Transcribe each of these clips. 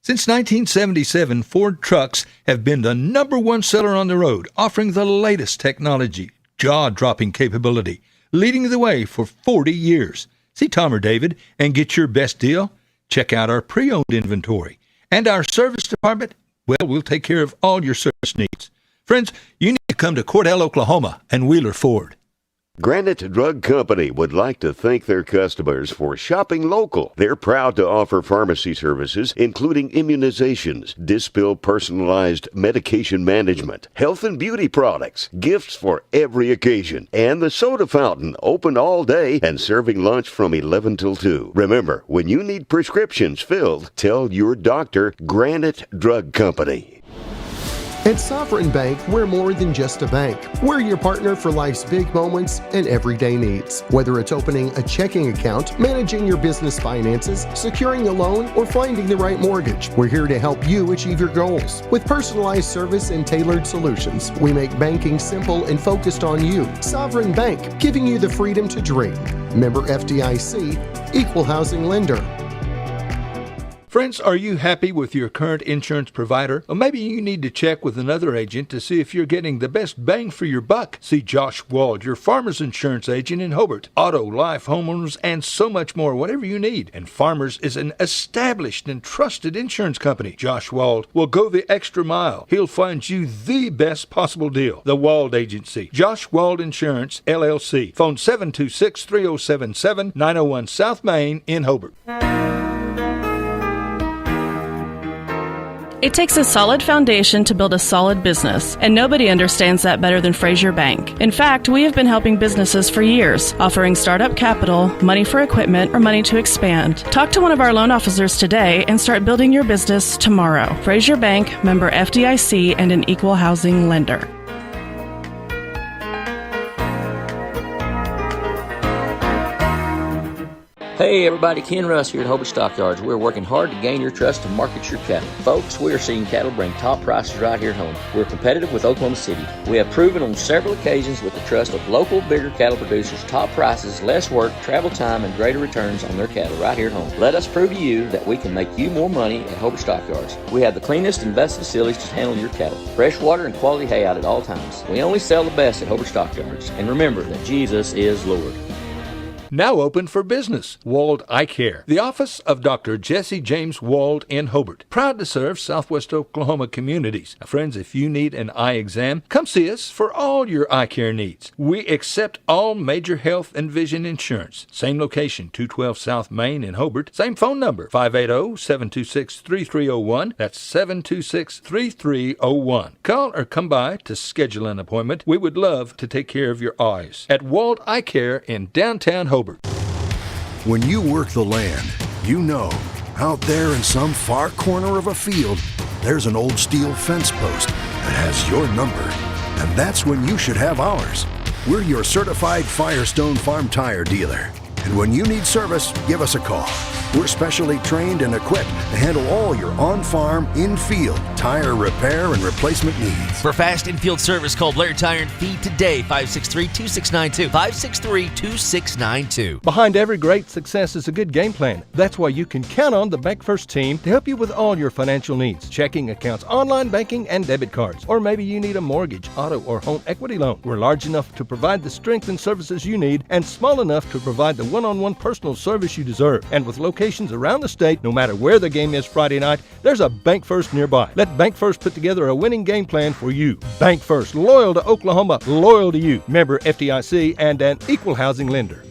Since 1977, Ford trucks have been the #1 seller on the road, offering the latest technology, jaw-dropping capability, leading the way for 40 years. See Tom or David and get your best deal? Check out our pre-owned inventory. And our service department, well, we'll take care of all your service needs. Friends, you need to come to Cordell, Oklahoma and Wheeler Ford. Granite Drug Company would like to thank their customers for shopping local. They're proud to offer pharmacy services, including immunizations, Dispill personalized medication management, health and beauty products, gifts for every occasion, and the soda fountain, open all day and serving lunch from 11 till 2. Remember, when you need prescriptions filled, tell your doctor Granite Drug Company. At Sovereign Bank, we're more than just a bank. We're your partner for life's big moments and everyday needs. Whether it's opening a checking account, managing your business finances, securing a loan, or finding the right mortgage, we're here to help you achieve your goals. With personalized service and tailored solutions, we make banking simple and focused on you. Sovereign Bank, giving you the freedom to dream. Member FDIC, Equal Housing Lender. Friends, are you happy with your current insurance provider? Or maybe you need to check with another agent to see if you're getting the best bang for your buck. See Josh Wald, your Farmers Insurance agent in Hobart. Auto, life, homeowners, and so much more, whatever you need. And Farmers is an established and trusted insurance company. Josh Wald will go the extra mile. He'll find you the best possible deal. The Wald Agency. Josh Wald Insurance, LLC. Phone 726-3077, 901 South Main in Hobart. It takes a solid foundation to build a solid business, and nobody understands that better than Frazier Bank. In fact, we have been helping businesses for years, offering startup capital, money for equipment, or money to expand. Talk to one of our loan officers today and start building your business tomorrow. Frazier Bank, member FDIC, and an equal housing lender. Hey everybody, Ken Russ here at Hobart Stockyards. We're working hard to gain your trust to market your cattle. Folks, we are seeing cattle bring top prices right here at home. We're competitive with Oklahoma City. We have proven on several occasions with the trust of local, bigger cattle producers, top prices, less work, travel time, and greater returns on their cattle right here at home. Let us prove to you that we can make you more money at Hobart Stockyards. We have the cleanest and best facilities to handle your cattle. Fresh water and quality hay out at all times. We only sell the best at Hobart Stockyards. And remember that Jesus is Lord. Now open for business. Wald Eye Care, the office of Dr. Jesse James Wald in Hobart. Proud to serve Southwest Oklahoma communities. Now, friends, if you need an eye exam, come see us for all your eye care needs. We accept all major health and vision insurance. Same location, 212 South Main in Hobart. Same phone number, 580-726-3301. That's 726-3301. Call or come by to schedule an appointment. We would love to take care of your eyes. At Wald Eye Care in downtown Hobart. When you work the land, you know, out there in some far corner of a field, there's an old steel fence post that has your number. And that's when you should have ours. We're your certified Firestone Farm Tire dealer. And when you need service, give us a call. We're specially trained and equipped to handle all your on-farm, in-field tire repair and replacement needs. For fast in-field service, call Blair Tire and Feed today, 563-2692, 563-2692. Behind every great success is a good game plan. That's why you can count on the Bank First team to help you with all your financial needs. Checking accounts, online banking, and debit cards. Or maybe you need a mortgage, auto, or home equity loan. We're large enough to provide the strength and services you need and small enough to provide the one-on-one personal service you deserve. And with locations around the state, no matter where the game is Friday night, there's a Bank First nearby. Let Bank First put together a winning game plan for you. Bank First, loyal to Oklahoma, loyal to you. Member FDIC and an equal housing lender.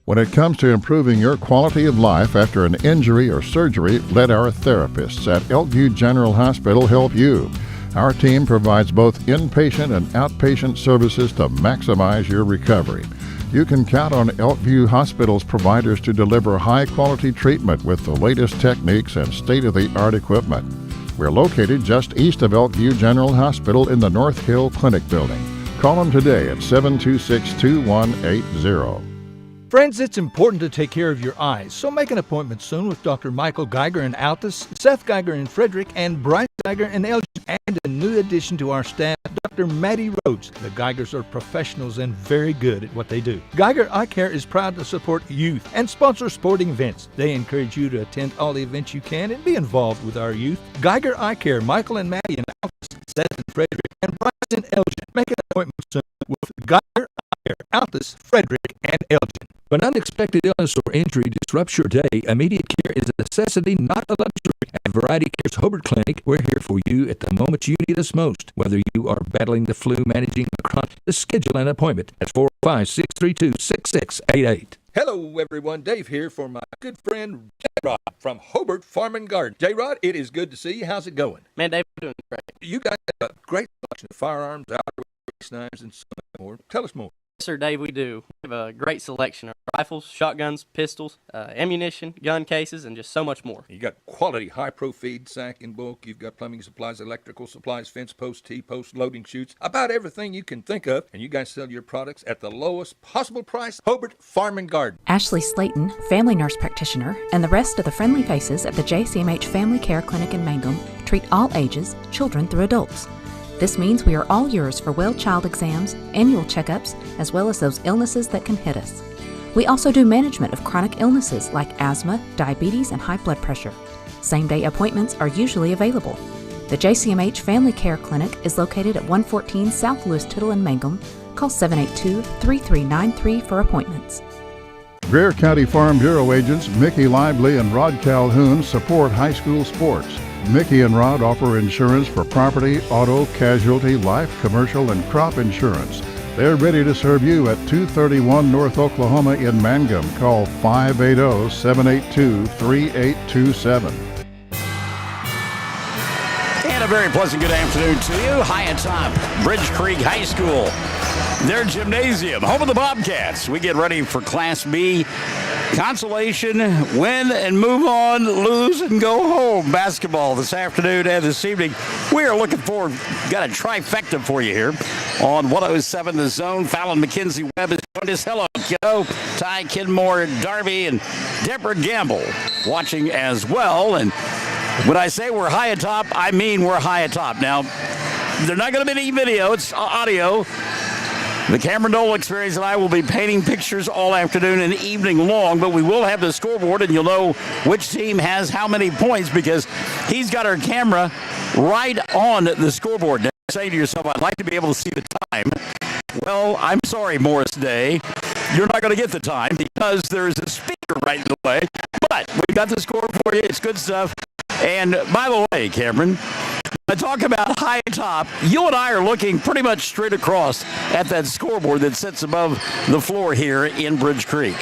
When it comes to improving your quality of life after an injury or surgery, let our therapists at Elkview General Hospital help you. Our team provides both inpatient and outpatient services to maximize your recovery. You can count on Elkview Hospital's providers to deliver high-quality treatment with the latest techniques and state-of-the-art equipment. We're located just east of Elkview General Hospital in the North Hill Clinic building. Call them today at 726-2180. Friends, it's important to take care of your eyes, so make an appointment soon with Dr. Michael Geiger in Altus, Seth Geiger in Frederick, and Bryce Geiger in Elgin, and a new addition to our staff, Dr. Maddie Rhodes. The Geigers are professionals and very good at what they do. Geiger Eye Care is proud to support youth and sponsor sporting events. They encourage you to attend all the events you can and be involved with our youth. Geiger Eye Care, Michael and Maddie in Altus, Seth in Frederick, and Bryce in Elgin. Make an appointment soon with Geiger Eye Care, Altus, Frederick, and Elgin. When unexpected illness or injury disrupts your day, immediate care is a necessity, not a luxury. At Variety Care's Hobart Clinic, we're here for you at the moment you need us most. Whether you are battling the flu, managing a chronic, schedule an appointment at 405-632-6688. Hello, everyone. Dave here for my good friend J-Rod from Hobart Farm and Garden. J-Rod, it is good to see you. How's it going? Man, Dave, we're doing great. You got a great selection of firearms, outerwear, knives, and so much more. Tell us more. Yes, sir, Dave, we do. We have a great selection of rifles, shotguns, pistols, ammunition, gun cases, and just so much more. You got quality high-pro feed, sack in bulk. You've got plumbing supplies, electrical supplies, fence posts, T-posts, loading chutes, about everything you can think of. And you guys sell your products at the lowest possible price. Hobart Farm and Garden. Ashley Slayton, family nurse practitioner, and the rest of the friendly faces at the JCMH Family Care Clinic in Mangum treat all ages, children through adults. This means we are all yours for well child exams, annual checkups, as well as those illnesses that can hit us. We also do management of chronic illnesses like asthma, diabetes, and high blood pressure. Same-day appointments are usually available. The JCMH Family Care Clinic is located at 114 South Lewis Tittle in Mangum. Call 782-3393 for appointments. Greer County Farm Bureau agents Mickey Lively and Rod Calhoun support high school sports. Mickey and Rod offer insurance for property, auto, casualty, life, commercial, and crop insurance. They're ready to serve you at 231 North Oklahoma in Mangum. Call 580-782-3827. And a very pleasant good afternoon to you. High atop Bridge Creek High School, their gymnasium, home of the Bobcats. We get ready for Class B. Consolation, win and move on, lose and go home basketball this afternoon and this evening. We are looking forward, got a trifecta for you here on 107 The Zone. Fallon McKenzie Webb has joined us. Hello, kiddo. Ty Kidmore, Darby, and Deborah Gamble watching as well. And when I say we're high atop, I mean we're high atop. Now, they're not going to be any video, it's audio. The Cameron Dole Experience and I will be painting pictures all afternoon and evening long, but we will have the scoreboard, and you'll know which team has how many points because he's got our camera right on the scoreboard. Now, you say to yourself, I'd like to be able to see the time. Well, I'm sorry, Morris Day. You're not going to get the time because there's a speaker right in the way, but we got the score for you. It's good stuff. And by the way, Cameron, I talk about high top. You and I are looking pretty much straight across at that scoreboard that sits above the floor here in Bridge Creek.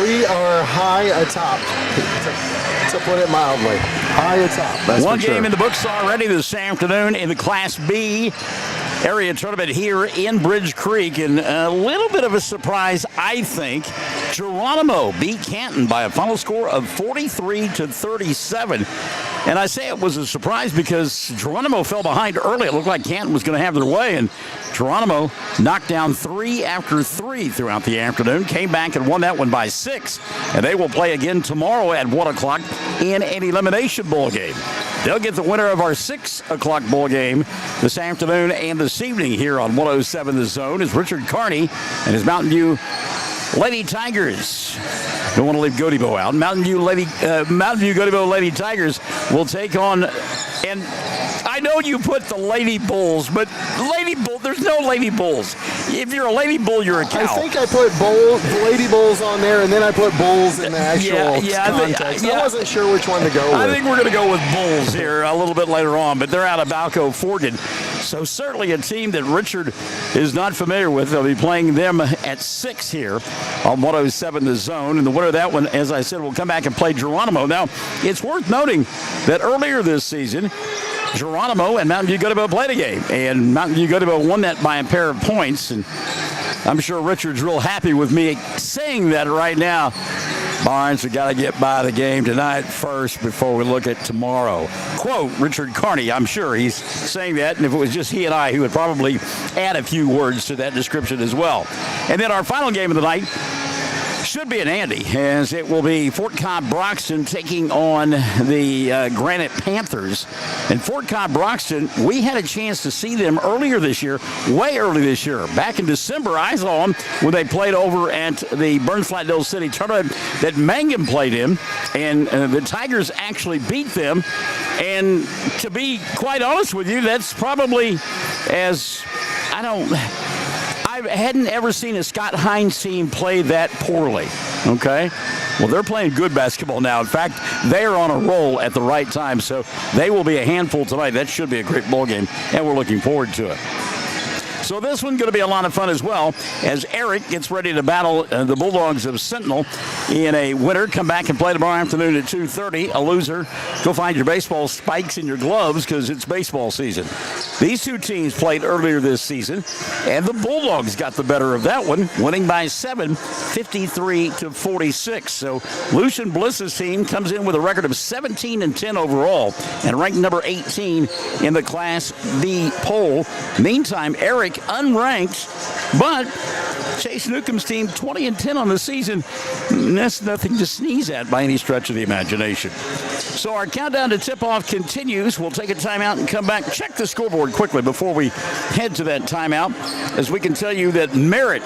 We are high atop, to put it mildly. High atop, that's One for game sure. in the books already this afternoon in the Class B area tournament here in Bridge Creek, and a little bit of a surprise, I think. Geronimo beat Canton by a final score of 43-37. And I say it was a surprise because Geronimo fell behind early. It looked like Canton was going to have their way, and Geronimo knocked down 3 after 3 throughout the afternoon, came back and won that one by 6. And they will play again tomorrow at 1 o'clock in an elimination bowl game. They'll get the winner of our 6 o'clock bowl game this afternoon and this evening here on 107 The Zone is Richard Carney and his Mountain View Lady Tigers. Don't want to leave Godibo out. Mountain View Godibo Lady Tigers will take on, and I know you put the Lady Bulls, but there's no Lady Bulls. If you're a Lady Bull, you're a cow. I think I put Lady Bulls on there, and then I put Bulls in the actual context. I wasn't sure which one to go with. I think we're going to go with Bulls here a little bit later on, but they're out of Balco Forgan. So certainly a team that Richard is not familiar with. They'll be playing them at 6 here on 107 The Zone. And the winner of that one, as I said, will come back and play Geronimo. Now, it's worth noting that earlier this season, Geronimo and Mountain View Godibo played a game, and Mountain View Godibo won that by a pair of points. And I'm sure Richard's real happy with me saying that right now. Barnes, we got to get by the game tonight first before we look at tomorrow. Quote, Richard Carney. I'm sure he's saying that, and if it was just he and I, he would probably add a few words to that description as well. And then our final game of the night, should be an Andy, as it will be Fort Cobb-Broxton taking on the Granite Panthers. And Fort Cobb-Broxton, we had a chance to see them earlier this year, way early this year. Back in December, I saw them when they played over at the Burns-Flatdale City tournament that Mangum played in, and the Tigers actually beat them. And to be quite honest with you, that's probably I hadn't ever seen a Scott Hines team play that poorly, okay? Well, they're playing good basketball now. In fact, they are on a roll at the right time, so they will be a handful tonight. That should be a great ball game, and we're looking forward to it. So this one's going to be a lot of fun as well, as Erick gets ready to battle the Bulldogs of Sentinel in a winner. Come back and play tomorrow afternoon at 2:30. A loser, go find your baseball spikes and your gloves, because it's baseball season. These two teams played earlier this season, and the Bulldogs got the better of that one, winning by 7, 53-46. So Lucian Bliss's team comes in with a record of 17-10 overall and ranked number 18 in the Class B poll. Meantime, Erick unranked, but Chase Newcomb's team 20-10 on the season. That's nothing to sneeze at by any stretch of the imagination. So our countdown to tip-off continues. We'll take a timeout and come back. Check the scoreboard quickly before we head to that timeout, as we can tell you that Merritt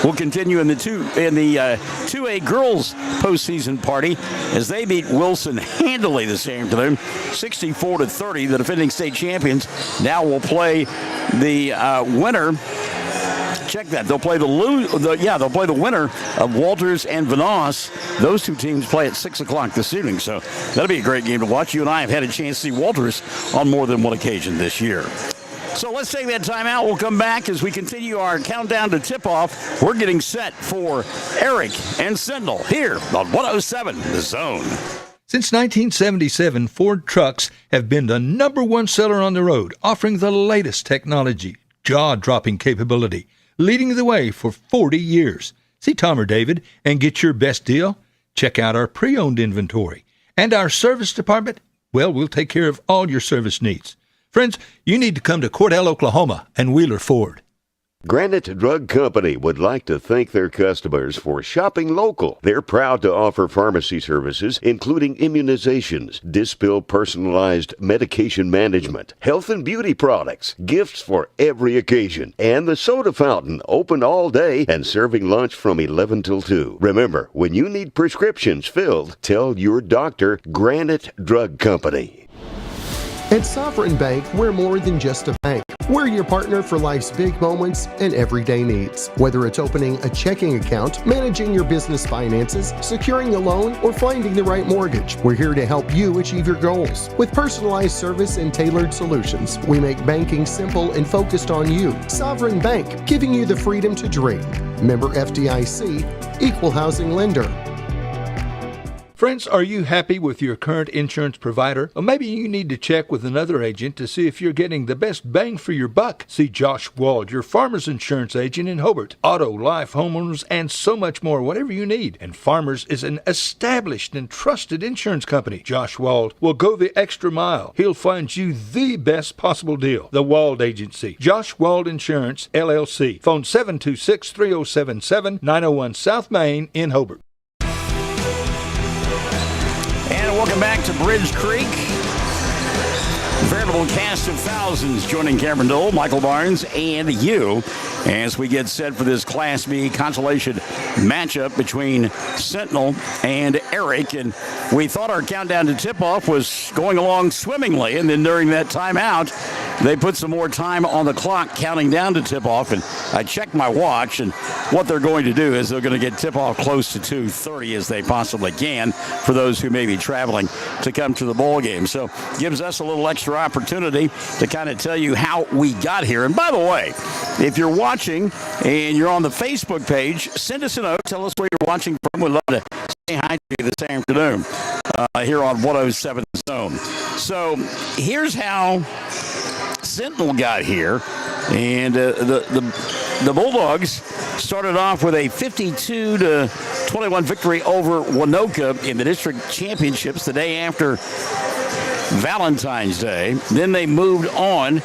will continue in the 2A girls postseason party as they beat Wilson handily this afternoon, 64-30. The defending state champions now will play the winner. Check that. They'll play they'll play the winner of Walters and Vanoss. Those two teams play at 6 o'clock this evening, so that'll be a great game to watch. You and I have had a chance to see Walters on more than one occasion this year. So let's take that time out. We'll come back as we continue our countdown to tip-off. We're getting set for Erick and Sentinel here on 107 The Zone. Since 1977, Ford trucks have been the #1 seller on the road, offering the latest technology, jaw-dropping capability, leading the way for 40 years. See Tom or David and get your best deal? Check out our pre-owned inventory. And our service department? Well, we'll take care of all your service needs. Friends, you need to come to Cordell, Oklahoma and Wheeler Ford. Granite Drug Company would like to thank their customers for shopping local. They're proud to offer pharmacy services, including immunizations, Dispill personalized medication management, health and beauty products, gifts for every occasion, and the soda fountain, open all day and serving lunch from 11 till 2. Remember, when you need prescriptions filled, tell your doctor Granite Drug Company. At Sovereign Bank, we're more than just a bank. We're your partner for life's big moments and everyday needs. Whether it's opening a checking account, managing your business finances, securing a loan, or finding the right mortgage, we're here to help you achieve your goals. With personalized service and tailored solutions, we make banking simple and focused on you. Sovereign Bank, giving you the freedom to dream. Member FDIC, Equal Housing Lender. Friends, are you happy with your current insurance provider? Or maybe you need to check with another agent to see if you're getting the best bang for your buck. See Josh Wald, your Farmers Insurance agent in Hobart. Auto, life, homeowners, and so much more, whatever you need. And Farmers is an established and trusted insurance company. Josh Wald will go the extra mile. He'll find you the best possible deal. The Wald Agency. Josh Wald Insurance, LLC. Phone 726-3077, 901 South Main in Hobart. Welcome back to Bridge Creek. Veritable cast of thousands joining Cameron Dole, Michael Barnes, and you as we get set for this Class B consolation matchup between Sentinel and Erick. And we thought our countdown to tip-off was going along swimmingly, and then during that timeout, they put some more time on the clock counting down to tip-off, and I checked my watch, and what they're going to do is they're going to get tip-off close to 2:30 as they possibly can for those who may be traveling to come to the ball game. So gives us a little extra opportunity to kind of tell you how we got here. And by the way, if you're watching and you're on the Facebook page, send us a note. Tell us where you're watching from. We'd love to say hi to you this afternoon here on 107 Zone. So here's how Sentinel got here, and the Bulldogs started off with a 52-21 victory over Winoka in the district championships the day after Valentine's Day. Then they moved on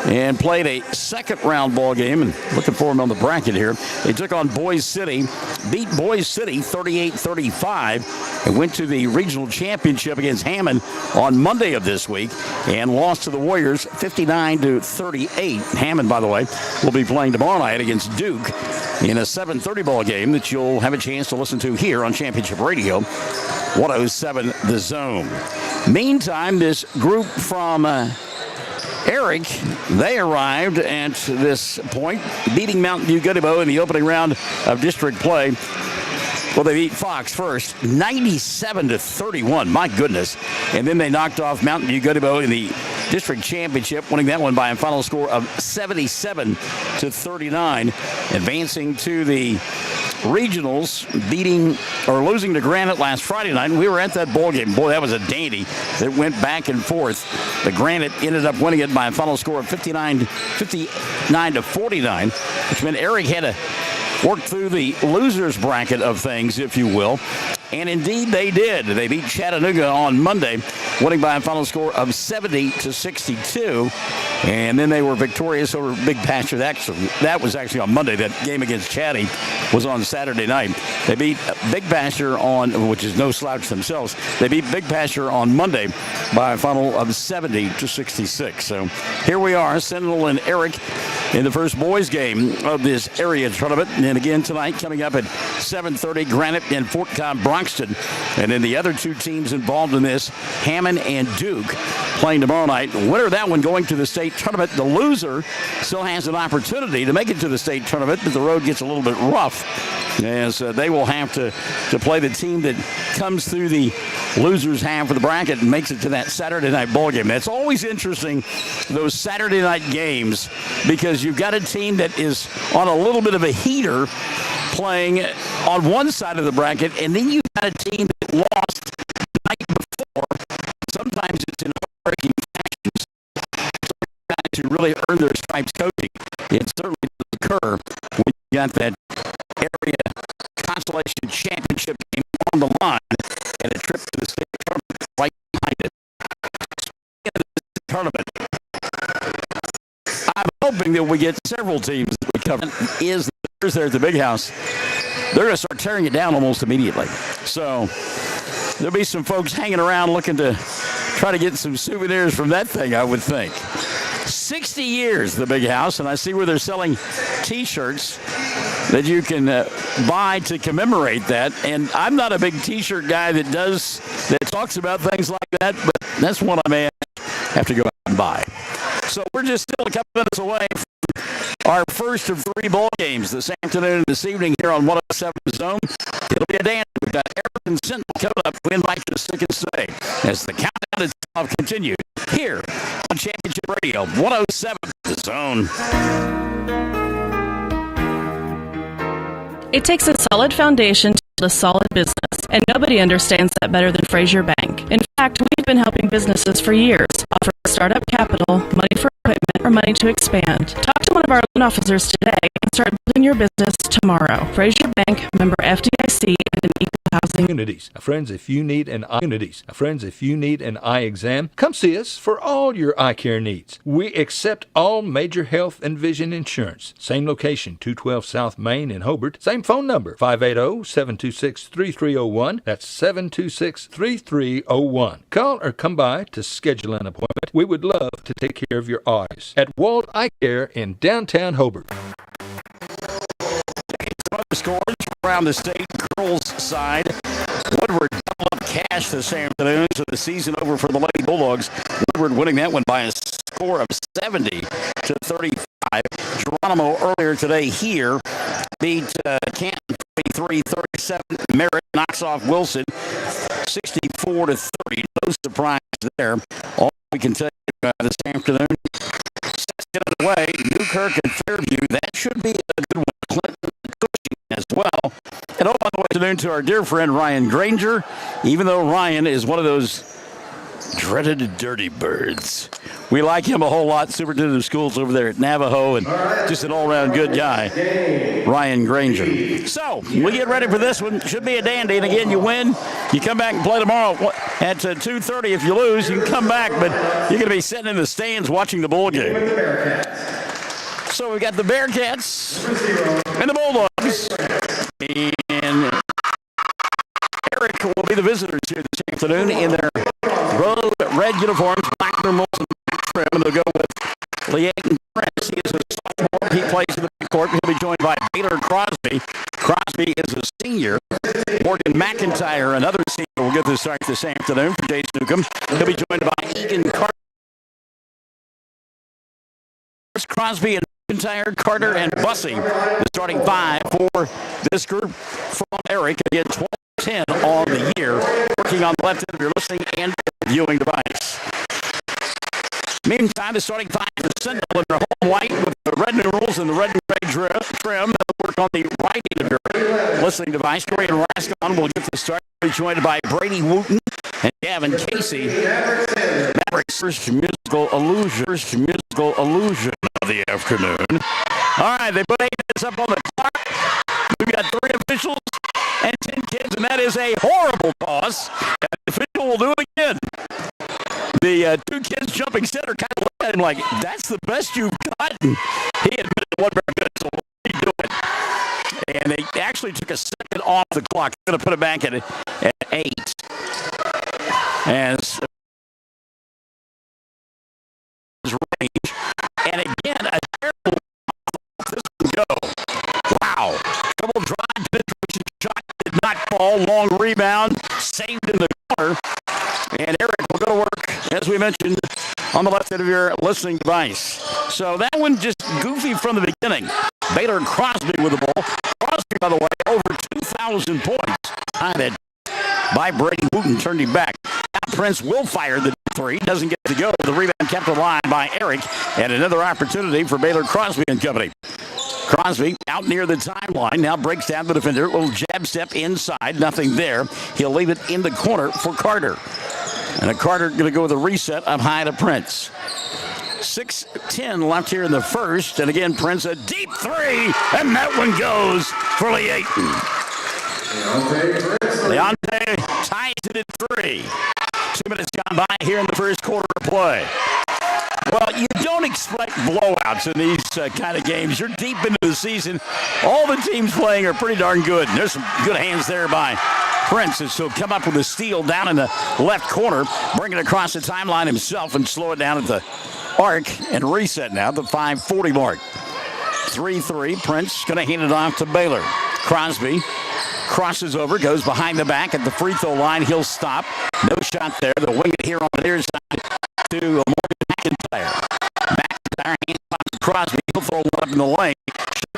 and played a second-round ball game, and looking for them on the bracket here. They took on Boys City, beat Boys City 38-35, and went to the regional championship against Hammond on Monday of this week, and lost to the Warriors 59-38. Hammond, by the way, will be playing tomorrow night against Duke in a 7:30 ball game that you'll have a chance to listen to here on Championship Radio, 107 The Zone. Meantime, this group from Erick, they arrived at this point, beating Mountain View Goodebo in the opening round of district play. Well, they beat Fox first, 97-31. My goodness. And then they knocked off Mountain View Goodebo in the district championship, winning that one by a final score of 77-39, advancing to the regionals, beating or losing to Granite last Friday night. And we were at that ball game. Boy, that was a dandy that went back and forth. The Granite ended up winning it by a final score of 59-49, which meant Erick had to work through the loser's bracket of things, if you will. And indeed they did. They beat Chattanooga on Monday, winning by a final score of 70-62. And then they were victorious over Big Pasture. That was actually on Monday. That game against Chatty was on Saturday night. They beat Big Pasture on, which is no slouch themselves. They beat Big Pasture on Monday by a final of 70-66. So here we are, Sentinel and Erick in the first boys game of this area tournament. And again tonight, coming up at 7:30, Granite and Fort Cobb Broxton. And then the other two teams involved in this, Hammond and Duke, playing tomorrow night. The winner of that one going to the state tournament. The loser still has an opportunity to make it to the state tournament, but the road gets a little bit rough, as they will have to play the team that comes through the loser's half of the bracket and makes it to that Saturday night ball game. That's always interesting, those Saturday night games, because you've got a team that is on a little bit of a heater playing on one side of the bracket, and then you've got a team that lost the night before. Sometimes it's in heartbreaking fashions. Guys who really earn their stripes coaching. It certainly does occur when you got that area Consolation championship game on the line and a trip to the state tournament right behind it. Speaking of the tournament, I'm hoping that we get several teams that we cover. Is the Bears there at the Big House? They're going to start tearing it down almost immediately. So there'll be some folks hanging around looking to try to get some souvenirs from that thing, I would think. 60 years, the Big House, and I see where they're selling T-shirts that you can buy to commemorate that. And I'm not a big T-shirt guy that talks about things like that, but that's one I may have to go out and buy. So we're just still a couple minutes away from our first of three ball games this afternoon and this evening here on 107 Zone. It'll be a dance. We've got Erick and Sentinel coming up. We invite you to stick and stay as the countdown itself continues here on Championship Radio, 107 The Zone. It takes a solid foundation to build a solid business, and nobody understands that better than Frazier Bank. In fact, we've been helping businesses for years, offering startup capital, money for equipment, or money to expand. Talk to one of our loan officers today and start building your business tomorrow. Frazier Bank, member FDIC, and an equal housing. Friends, if you need an eye exam, come see us for all your eye care needs. We accept all major health and vision insurance. Same location, 212 South Main in Hobart. Same phone number, 580-726-3301. That's 726-3301. Call or come by to schedule an appointment. We would love to take care of your eyes at Wald Eye Care in downtown Hobart. Some other scores around the state girls side. Woodward double up cash this afternoon, so the season over for the Lady Bulldogs. Woodward winning that one by a score of 70-35. Geronimo earlier today here beat Canton 23-37. Merritt knocks off Wilson 64-30. No surprise there. All we can tell you this afternoon, get it away. Newkirk and Fairview, that should be a good one. Clinton as well. And by the way, afternoon to our dear friend Ryan Granger. Even though Ryan is one of those dreaded Dirty Birds. We like him a whole lot. Superintendent of schools over there at Navajo, and just an all-around good guy, Ryan Granger. So we get ready for this one. Should be a dandy. And again, you win, you come back and play tomorrow at 2:30. If you lose, you can come back, but you're going to be sitting in the stands watching the bowl game. So we've got the Bearcats and the Bulldogs, and Erick will be the visitors here this afternoon in their road red uniforms, black numerals, and black trim. And they'll go with Leighton Prince. He is a sophomore. He plays in the backcourt. He'll be joined by Baylor Crosby. Crosby is a senior. Morgan McIntyre, another senior, will get the start this afternoon for Jace Newcomb. He'll be joined by Egan Carter. Crosby and McIntyre, Carter, and Bussey, the starting five for this group from Erick. Again, 12-10 on the year, working on the left end of your listening and viewing device. Meantime, the starting five for Sentinel in their home white with the red numerals and the red and gray trim. They'll work on the right end of your listening device. Corey and Rascon will get the start. Be joined by Brady Wooten and Gavin Casey. Maverick's first musical illusion of the afternoon. All right, they put 8 minutes up on the clock. We've got 3 officials and 10 kids, and that is a horrible toss. And the official will do it again. The 2 kids jumping center kind of looked at him like, that's the best you've gotten. He admitted it wasn't very good, so we'll keep doing it. And they actually took a second off the clock. They're going to put it back at 8. As range. And again, a terrible this one go. Wow. Double drive penetration shot did not fall. Long rebound. Saved in the corner. And Erick will go to work, as we mentioned, on the left end of your listening device. So that one just goofy from the beginning. Baylor Crosby with the ball. Crosby, by the way, over 2,000 points. That by Brady Wooten turned him back. Now Prince will fire the 3. Doesn't get to go. The rebound kept alive by Erick. And another opportunity for Baylor Crosby and company. Crosby out near the timeline. Now breaks down the defender. Little jab step inside. Nothing there. He'll leave it in the corner for Carter. And Carter going to go with a reset up high to Prince. 6:10 left here in the first. And again, Prince a deep 3. And that one goes for Leighton. Leonte ties it at 3. 2 minutes gone by here in the first quarter of play. Well, you don't expect blowouts in these kind of games. You're deep into the season. All the teams playing are pretty darn good. And there's some good hands there by Prince. And so come up with a steal down in the left corner, bring it across the timeline himself and slow it down at the arc and reset now at the 5:40 mark. 3-3. Prince going to hand it off to Baylor. Crosby crosses over, goes behind the back at the free throw line. He'll stop. No shot there. They'll wing it here on the near side to Morgan McIntyre. McIntyre hands off to Crosby. He'll throw one up in the lane.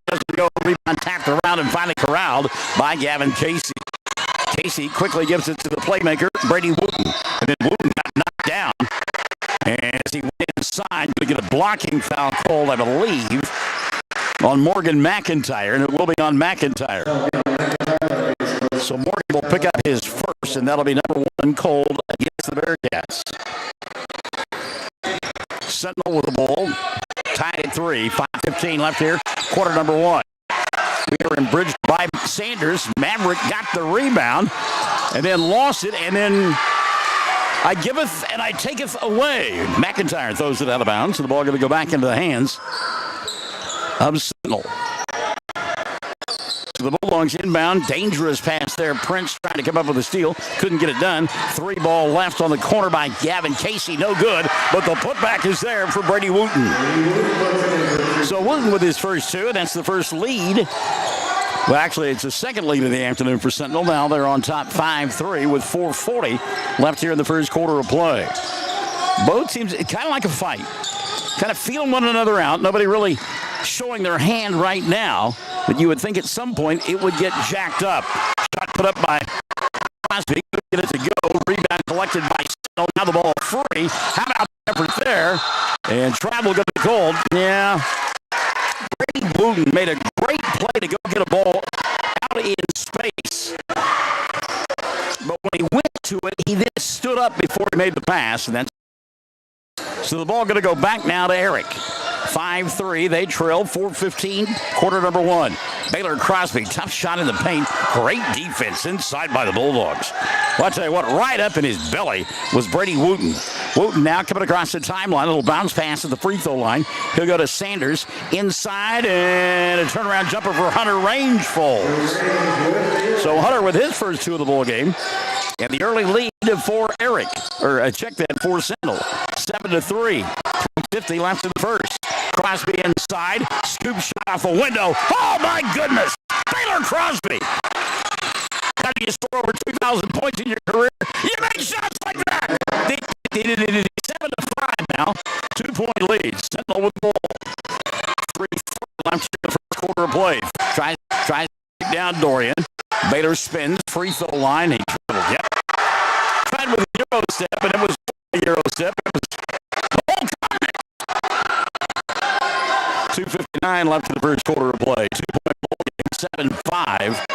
Doesn't go. Rebound tapped around and finally corralled by Gavin Casey. Casey quickly gives it to the playmaker, Brady Wooten. And then Wooten got knocked down. And as he went inside, going to get a blocking foul called, I believe, on Morgan McIntyre. And it will be on McIntyre. So Morgan will pick up his first, and that'll be number 1 called against the Bearcats. Sentinel with the ball. Tied at 3. 5:15 left here. Quarter number 1. We are in bridge by Sanders. Maverick got the rebound and then lost it. And then I giveth and I taketh away. McIntyre throws it out of bounds. So the ball going to go back into the hands of Sentinel. The Bulldogs inbound. Dangerous pass there. Prince trying to come up with a steal. Couldn't get it done. 3 ball left on the corner by Gavin Casey. No good. But the putback is there for Brady Wooten. So Wooten with his first 2. That's the first lead. Well, actually, it's the second lead of the afternoon for Sentinel. Now they're on top 5-3 with 4:40 left here in the first quarter of play. Both teams kind of like a fight. Kind of feeling one another out. Nobody really showing their hand right now. But you would think at some point it would get jacked up. Shot put up by Crosby. Get it to go. Rebound collected by Sentinel. Now the ball free. How about the effort there? And travel going to be called. Yeah. Brady Wooten made a great play to go get a ball out in space. But when he went to it, he then stood up before he made the pass, and that's so the ball going to go back now to Erick. 5-3, they trail, 4:15, quarter number one. Baylor Crosby, tough shot in the paint. Great defense inside by the Bulldogs. Well, I'll tell you what, right up in his belly was Brady Wooten. Wooten now coming across the timeline, a little bounce pass at the free throw line. He'll go to Sanders inside, and a turnaround jumper for Hunter, range falls. So Hunter with his first two of the ball game. And the early lead for Erick, or check that, for Sentinel. 7-3. 50 left in the first. Crosby inside. Scoop shot off a window. Oh, my goodness. Baylor Crosby. How do you score over 2,000 points in your career? You make shots like that. 7-5 now. 2-point lead. Sentinel with the ball. 3 left in the first quarter of play. Tries to take down Dorian. Baylor spins. Free throw line. He dribbled. Yep. Tried with a Euro step, and it was a Euro step. It was the whole time. 2:59 left in the first quarter of play. 2-point ball game, 7-5.